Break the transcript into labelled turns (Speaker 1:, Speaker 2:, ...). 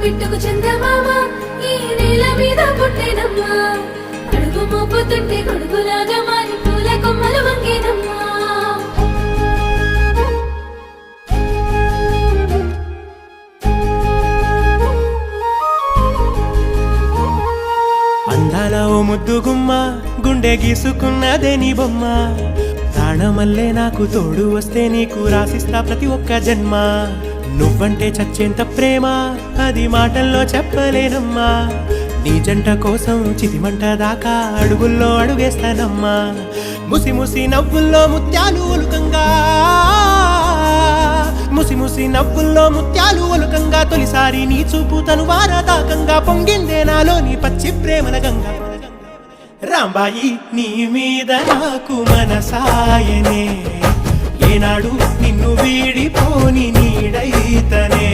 Speaker 1: బిట్టుకు చందమామ ఈ నేల మీద పుట్టేనమ్మా అడుగు మోపుతుంటే కొడుకులాగా మారి పూల కొమ్మలు వంగేనమ్మా
Speaker 2: అందాల ఓ ముద్దు గుమ్మ గుండె గీసుకున్నదే నీ బొమ్మ ప్రాణమల్లే నాకు తోడు వస్తే నీకు రాసిస్తా ప్రతి ఒక్క జన్మ నువ్వంటే చచ్చేంత ప్రేమ అది మాటల్లో చెప్పలేనమ్మా నీ జంట కోసం చితిమంట దాకా అడుగుల్లో అడుగేస్తానమ్మా ముసి ముసి నవ్వుల్లో ముత్యాలు ఒలుకంగా ముసి ముసి నవ్వుల్లో ముత్యాలు ఒలుకంగా తొలిసారి నీ చూపు తను వారదాకంగా పొంగిందే నాలో నీ పచ్చి ప్రేమల గంగా రాంబాయి నీ మీద నాకు మనసాయనే ఏనాడు నిన్ను వీడిపోని నీడైతనే